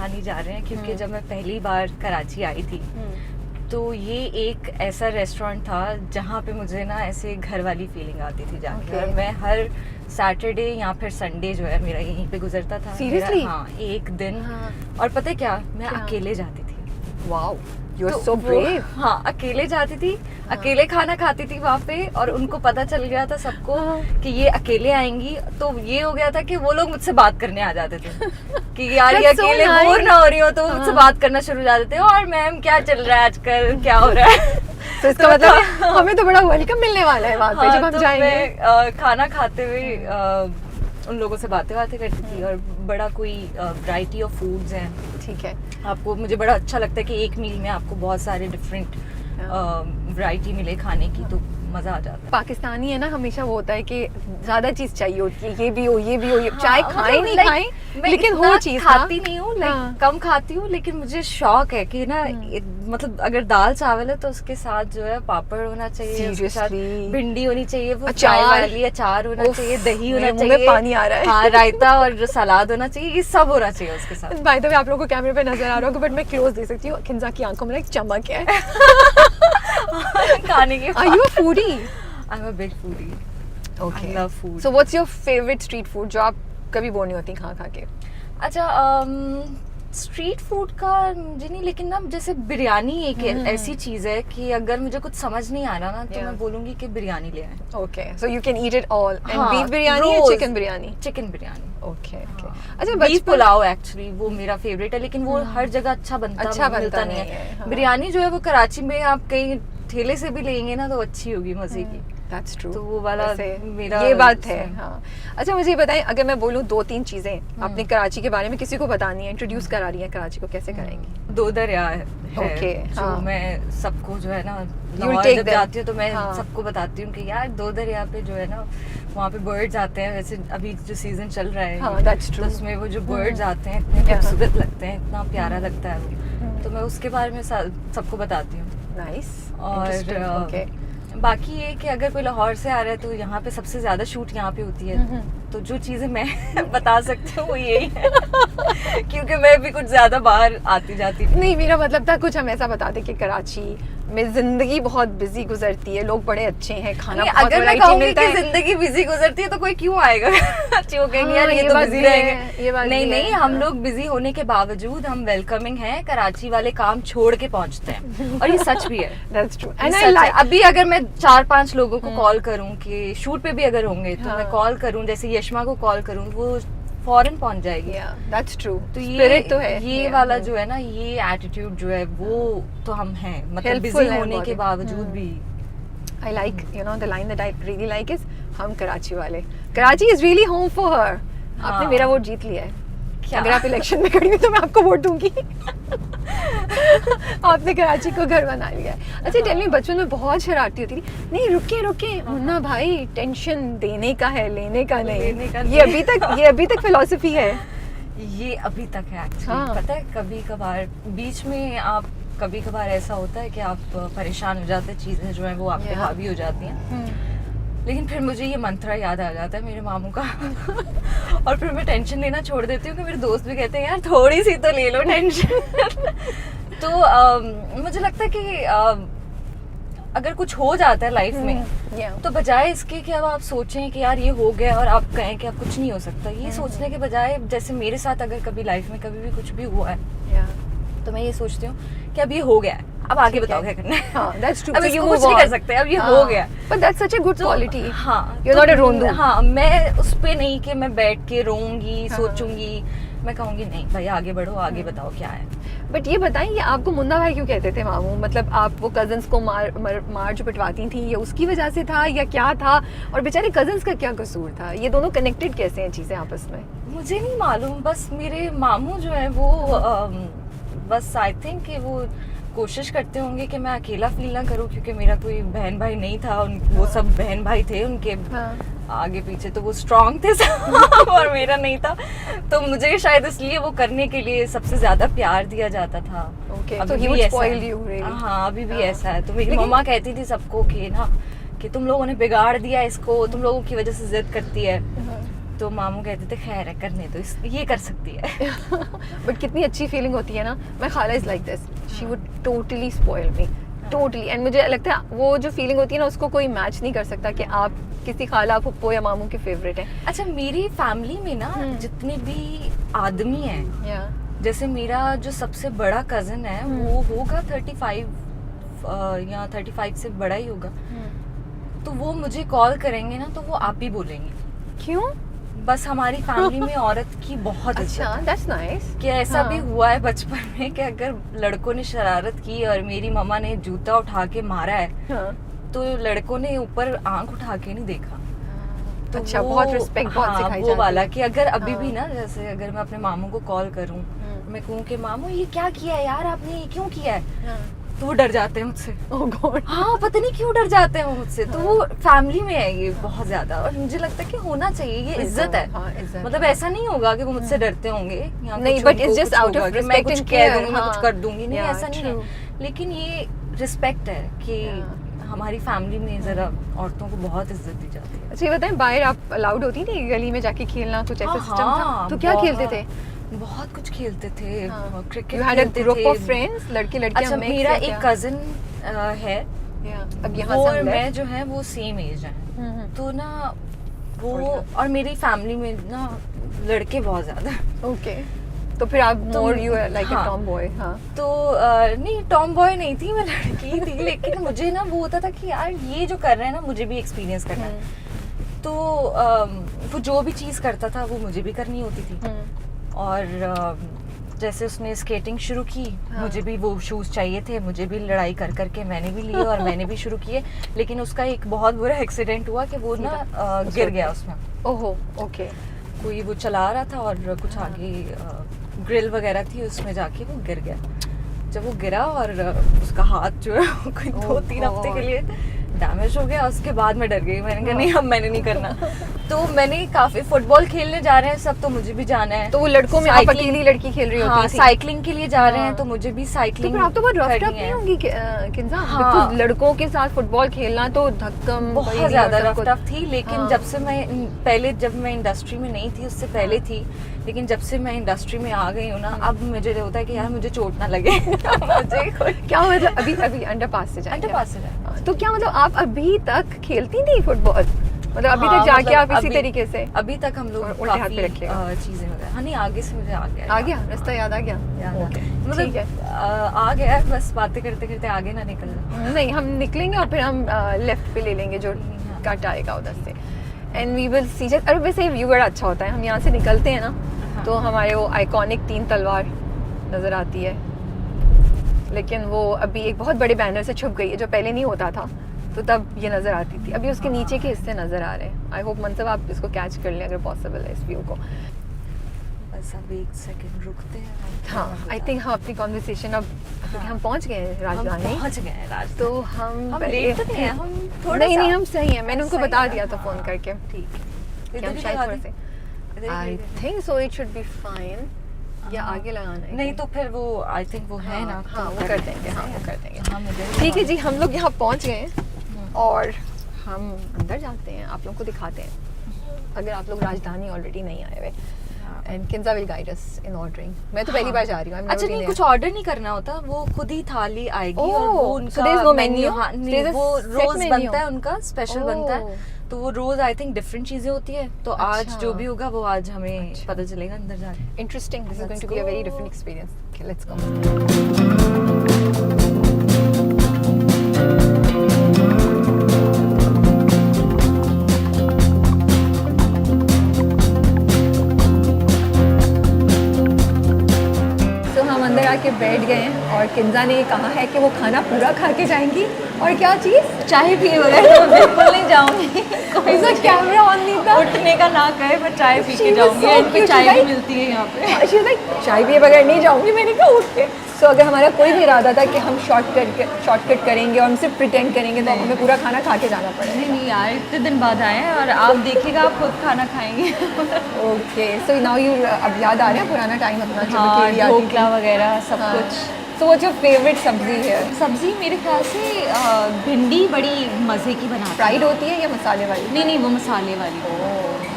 पहचानी जा रहे हैं, क्योंकि जब मैं पहली बार कराची आई थी तो ये एक ऐसा रेस्टोरेंट था जहाँ पे मुझे ना ऐसे घर वाली फीलिंग आती थी जाके। और मैं हर सैटरडे या फिर संडे जो है मेरा यहीं पे गुजरता था। Seriously? हाँ, एक दिन। और पता है क्या, मैं अकेले जाती थी। Wow, you are so brave. हाँ, अकेले जाती थी, अकेले खाना खाती थी वहाँ पे। और उनको पता चल गया था सबको कि ये अकेले आएंगी, तो ये हो गया था कि वो लोग मुझसे बात करने आ जाते थे कि यार ये अकेले बोर ना हो रही हो, तो मुझसे बात करना शुरू हो जाते थे। और मैम क्या चल रहा है आजकल, क्या हो रहा है? तो इसका मतलब हमें तो बड़ा वेलकम मिलने वाला है वहाँ पे जब हम जाएंगे। मैं खाना खाते हुए उन लोगों से बातें करती थी। और बड़ा कोई वैरायटी ऑफ फूड्स हैं, ठीक है। आपको, मुझे बड़ा अच्छा लगता है कि एक मील में आपको बहुत सारे डिफरेंट वैरायटी मिले खाने की, तो मजा आ जाता है। पाकिस्तानी है ना, हमेशा वो होता है कि ज्यादा चीज चाहिए होती है, ये भी हो ये भी हो, चाहे हाँ, खाए नहीं खाए, लेकिन हो चीज खाती नहीं हूँ, कम खाती हूँ, लेकिन मुझे शौक है कि ना मतलब अगर दाल चावल है तो उसके साथ जो है पापड़ होना चाहिए, उसके साथ भिंडी होनी चाहिए, वो चाय वाली अचार होना चाहिए, दही होना चाहिए, पानी आ रहा है, हाँ, रायता और सलाद होना चाहिए, ये सब होना चाहिए उसके साथ। बाय द वे आप लोगों को कैमरे पे नजर आ रहा होगा, बट मैं क्लोज दे सकती हूँ, खिंजा की आंखों में एक चमक है खाने की। Are you a foodie? I'm a big foodie. Okay. I love food. So what's your favorite street food जो आप कभी बोर नहीं होती खा के? अच्छा, स्ट्रीट फूड का मुझे नहीं, लेकिन ना जैसे बिरयानी एक ऐसी चीज है कि अगर मुझे कुछ समझ नहीं आ रहा ना, तो मैं बोलूंगी कि बिरयानी ले आए। Okay, so you can eat it all. And हाँ, beef बिरयानी या chicken biryani? Chicken biryani. Okay, okay. हाँ, अच्छा, बीफ पुलाव एक्चुअली वो मेरा फेवरेट है, लेकिन वो हर जगह अच्छा बनता नहीं है। हाँ। बिरयानी जो है वो कराची में आप कहीं ठेले से भी लेंगे ना तो अच्छी होगी, मजे की। That's true. तो वो वाला मेरा ये बात है। हाँ, अच्छा मुझे बताएं, अगर मैं बोलूँ 2-3 चीजें आपने कराची के बारे में किसी को बतानी है, इंट्रोड्यूस करा रही है कराची को, कैसे कराएंगी? 2 दरिया है Okay, जो हाँ। मैं सबको जो है ना, take जब them. जाती हूँ तो मैं हाँ। सबको बताती हूँ कि यार 2 दरिया पे जो है ना, वहाँ पे बर्ड्स आते हैं। वैसे अभी जो सीजन चल रहा है, हाँ, that's true. तो उसमें वो जो बर्ड्स आते हैं इतने खूबसूरत लगते हैं, इतना प्यारा लगता है वो, तो मैं उसके बारे में सबको बताती हूँ। नाइस। और बाकी ये कि अगर कोई लाहौर से आ रहा है तो यहाँ पे सबसे ज्यादा शूट यहाँ पे होती है, तो जो चीजें मैं बता सकती हूँ वो यही है क्योंकि मैं भी कुछ ज्यादा बाहर आती जाती नहीं, मेरा मतलब था कुछ हम ऐसा बताते कि कराची में जिंदगी बहुत बिजी गुजरती है, लोग बड़े अच्छे हैं, खाना बहुत अगर मैं कहूँगी कि जिंदगी बिजी गुजरती है तो कोई क्यों आएगा अच्छी वो कहेंगे यार ये तो बिजी रहेंगे। नहीं, हम लोग बिजी होने के बावजूद हम वेलकमिंग हैं, कराची वाले काम छोड़ के पहुँचते हैं, और ये सच भी है। That's true. And I like, अभी अगर मैं 4-5 लोगों को कॉल करूं कि शूट पे भी अगर होंगे तो मैं कॉल करूं, जैसे यशमा को कॉल करूं, वो फौरन पहुंच जाएगी। That's true. तो Spirit तो है, ये वाला जो है ना, ये एटीट्यूड जो है वो तो हम हैं, मतलब बिजी होने के बावजूद भी। I like, you know, the line that I really like is हम कराची वाले, Karachi is really home for her. आपने मेरा वोट जीत लिया है। अगर आप इलेक्शन में खड़ी हुई तो मैं आपको वोट दूंगी आपने कराची को घर बना लिया है। अच्छा टेल मी, बचपन में बहुत शरारती होती थी। नहीं रुके मुन्ना भाई, टेंशन देने का है, लेने का नहीं। ये अभी तक फिलॉसफी है। ये अभी तक है एक्चुअली। पता है कभी कभार बीच में आप कभी कभार ऐसा होता है कि आप परेशान हो जाते हैं, चीजें जो है वो आप पे हावी हो जाती हैं, लेकिन फिर मुझे ये मंत्रा याद आ जाता है मेरे मामू का और फिर मैं टेंशन लेना छोड़ देती हूँ कि मेरे दोस्त भी कहते हैं यार थोड़ी सी तो ले लो टेंशन तो मुझे लगता है कि अगर कुछ हो जाता है लाइफ में तो बजाय इसके कि अब आप सोचें कि यार ये हो गया और आप कहें कि अब कुछ नहीं हो सकता, ये सोचने के बजाय, जैसे मेरे साथ अगर कभी लाइफ में कभी भी कुछ भी हुआ है तो मैं ये सोचती हूँ कि अब ये हो गया है, अब आगे बताओ क्या करना है। हाँ, that's true. अब इसको कुछ नहीं कर सकते, अब ये हो गया। But that's such a good quality. हाँ, You're not a रोंदू। हाँ, मैं उस पे नहीं कि मैं बैठ के रोऊंगी, सोचूंगी, मैं कहूँगी नहीं भाई आगे बढ़ो, आगे बताओ क्या है। बट ये बताएं, ये आपको मुन्ना भाई क्यों कहते थे मामू? मतलब आप वो कजन्स को मार जो पिटवाती थी, ये उसकी वजह से था या क्या था? और बेचारे कजन्स का क्या कसूर था? ये दोनों कनेक्टेड कैसे हैं चीजें आपस में? मुझे नहीं मालूम, बस मेरे मामू जो है वो बस आई थिंक कि वो कोशिश करते होंगे कि मैं अकेला फील ना करूं, क्योंकि मेरा कोई बहन भाई नहीं था, वो सब बहन भाई थे उनके आगे पीछे, तो वो स्ट्रांग थे और मेरा नहीं था, तो मुझे शायद इसलिए वो करने के लिए सबसे ज्यादा प्यार दिया जाता था। अभी भी ऐसा है। हाँ, अभी भी ऐसा है। तो मेरी मम्मा कहती थी सबको कि ना कि तुम लोगों ने बिगाड़ दिया इसको, तुम लोगों की वजह से जिद करती है, तो मामू कहते थे खैर है करने दो, ये कर सकती है। बट कितनी अच्छी फीलिंग होती है ना, माय खाला is like this, she would totally spoil me, totally. And मुझे लगता है वो जो फीलिंग होती है ना उसको कोई मैच नहीं कर सकता कि आप किसी खाला फुप्पो या मामू के फेवरेट हैं। अच्छा मेरी फैमिली में ना जितने भी आदमी हैं, या जैसे मेरा जो सबसे बड़ा कजन है वो होगा 35 या 35 से बड़ा ही होगा, तो वो मुझे कॉल करेंगे ना तो वो आप ही बोलेंगे। क्यों? बस हमारी फैमिली में औरत की बहुत अच्छा, इज्जत है। That's nice. कि ऐसा भी हुआ है बचपन में कि अगर लड़कों ने शरारत की और मेरी मम्मा ने जूता उठा के मारा है तो लड़कों ने ऊपर आंख उठा के नहीं देखा। तो अच्छा, वो- बहुत रिस्पेक्ट बहुत सिखाई वो जाती वाला है। कि अगर अभी भी हाँ। ना, जैसे अगर मैं अपने मामू को कॉल करूं, मैं कहूँ कि मामू ये क्या किया है यार आपने, ये क्यों किया है, तो वो डर जाते हैं मुझसे। ओह गॉड। हाँ पता नहीं क्यों डर जाते हैं वो मुझसे। तो वो फैमिली में है ये बहुत ज्यादा, और मुझे लगता है कि होना चाहिए, ये इज्जत है। हाँ, इज्जत मतलब है। ऐसा नहीं होगा कि वो मुझसे डरते होंगे या नहीं, कुछ but it's उनको just कुछ out of होगा कि मैं respect कुछ and कह care, दूंगी, मैं कुछ हाँ। कर दूंगी, नहीं Yeah, ऐसा नहीं true. है। लेकिन ये रिस्पेक्ट है कि हमारी फैमिली में जरा औरतों को बहुत इज्जत दी जाती है। अच्छा ये बताएं, बाहर आप अलाउड होती थी गली में जाके खेलना, कुछ ऐसा सिस्टम था? हाँ, तो क्या खेलते बहुत- थे? बहुत कुछ खेलते थे, क्रिकेट You had a खेलते group थे। of friends, लड़के लड़कियां अच्छा mix मेरा या एक क्या? कजन है, अब यहाँ वो से और हम मैं left। जो है वो सेम एज है, तो ना वो बढ़िया। और मेरी फैमिली में ना लड़के बहुत ज्यादा हैं। ओके, तो फिर आप तो- मोर यू लाइक अ हाँ। Tom boy. हाँ तो नहीं टॉम बॉय नहीं थी, मैं लड़की थी, लेकिन मुझे ना वो होता था कि यार ये जो कर रहे हैं ना मुझे भी एक्सपीरियंस करना है। तो वो जो भी चीज़ करता था वो मुझे भी करनी होती थी। और जैसे उसने स्केटिंग शुरू की, मुझे भी वो शूज़ चाहिए थे, मुझे भी लड़ाई कर करके मैंने भी लिए और मैंने भी शुरू किए। लेकिन उसका एक बहुत बुरा एक्सीडेंट हुआ कि वो ना गिर गया उसमें। ओहो ओके। कोई वो चला रहा था और कुछ आगे ग्रिल वगैरह थी, उसमें जाके वो गिर गया। जब वो गिरा और उसका हाथ जो है वो कोई 2-3 हफ्ते के लिए डैमेज हो गया। उसके बाद मैं डर गई, मैंने कहा नहीं अब मैंने नहीं करना। तो मैंने काफी फुटबॉल खेलने जा रहे हैं सब, तो मुझे भी जाना है। तो वो लड़कों में आप साइकिलिंग- अकेली लड़की खेल रही हाँ, होती थी? साइकिलिंग के लिए जा रहे हैं हाँ। तो मुझे भी तो साइकिलिंग फिर आप तो बहुत रफ करनी टफ नहीं है। होंगी किंजा? हाँ। Because लड़कों के साथ फुटबॉल खेलना तो धक्कम बहुत ज्यादा रफ कुछ। टफ थी, लेकिन हाँ। जब से मैं पहले जब मैं इंडस्ट्री में नहीं थी उससे पहले थी, लेकिन जब से मैं इंडस्ट्री में आ गई हूँ ना, अब मुझे होता है कि यार मुझे चोट ना लगे। मुझे कोई क्या मतलब अभी अंडरपास से जाएंगे? अंडरपास से जाएंगे। हाँ, तो क्या मतलब आप अभी तक खेलती थी फुटबॉल? मतलब अभी हाँ, तक जाके मतलब आप इसी अभी- तरीके से? अभी तक हम लोग और उल्टे हाथ काफी पे रखिएगा। चीजें वगैरह, हाँ नहीं आगे से मुझे आ गया आ गया रास्ता, याद आ गया? याद आ ओके, गया। मतलब ठीक है। आ गया है, बस बातें करते करते आगे ना निकल जाए। नहीं, हम निकलेंगे और फिर हम लेफ्ट पे ले लेंगे जो हाँ। कट आएगा उधर से, एंड वी विल सी। अरे वैसे व्यू बड़ा अच्छा होता है, हम यहाँ से निकलते हैं ना हाँ। तो हमारे वो आइकॉनिक 3 तलवार नज़र आती है, लेकिन वो अभी एक बहुत बड़े बैनर से छुप गई है जो पहले नहीं होता था, तो तब ये नज़र आती थी। अभी उसके नीचे के हिस्से नज़र आ रहे हैं। आई होप मनसब आप इसको कैच कर लें अगर पॉसिबल है, इस व्यू को। बस अब एक सेकंड रुकते हैं। हाँ, आई थिंक हम अपनी कॉन्वर्सेशन अब क्योंकि हम पहुँच गए हैं हम राजधानी, पहुंच गए हैं राजधानी। तो हम लेट तो नहीं है, हम थोड़ा नहीं सा- नहीं हम सही है, मैंने उनको सही बता है, दिया था हाँ। फ़ोन करके ठीक है, कि इधर हम ही शायद लगा थोड़े दें। से। इधर ही आई लगा दें। Think so it should be fine, या हाँ। आगे लगाना है? नहीं तो फिर वो आई थिंक वो है ना, हाँ, तो वो कर देंगे, हाँ वो कर देंगे। हाँ मुझे ठीक है जी, हम लोग यहाँ पहुँच गए हैं और हम अंदर जाते हैं, आप लोग को दिखाते हैं अगर आप लोग राजधानी ऑलरेडी नहीं आए हुए। And Kinza will guide us in ordering. मैं तो पहली बार जा रही हूँ। अच्छा नहीं, कुछ ऑर्डर नहीं करना होता, वो खुद ही थाली आएगी ओह, और वो so उनका there is no menu, menu? हाँ There नहीं is a वो set रोज menu? बनता है उनका, स्पेशल बनता है, ओह। तो वो रोज आई थिंक डिफरेंट चीजें होती है, तो आज अच्छा। जो भी होगा वो आज हमें अच्छा। पता चलेगा अंदर जाके। Interesting, this is going Let's to be a very go. Different experience. Okay, let's go. तो हम अंदर आके बैठ गए हैं और किंजा ने कहा है कि वो खाना पूरा खा के जाएंगी। और क्या चीज़? चाय पिए बगैर तो बिल्कुल नहीं जाऊंगी। ऐसा कैमरा ऑन नहीं था। उठने का ना कहे, मैं चाय पी She के was जाऊंगी, so इनकी cute, चाय भी right? मिलती है यहाँ पे। She was like, चाय पिए बगैर नहीं जाऊंगी। मैंने कहा उठ के। सो अगर हमारा कोई भी इरादा था कि हम शॉर्टकट करेंगे और हम सिर्फ प्रिटेंड करेंगे तो हमें पूरा खाना खा के जाना पड़ेगा। नहीं नहीं यार, इतने दिन बाद आए हैं और आप देखिएगा आप खुद खाना खाएंगे। ओके, सो नाउ यू अब याद आ रहा है पुराना टाइम अपना जब हाँ, अकेली आती थी? ढोकला वगैरह सब हाँ। कुछ। सो व्हाट्स योर फेवरेट सब्जी है? सब्जी मेरे ख्याल से भिंडी बड़ी मज़े की बनाती है। फ्राइड होती है या मसाले वाली? नहीं नहीं, वो मसाले वाली।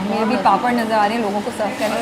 मेरे भी पापड़ नज़र आ रहे हैं लोगों को सर्व करने।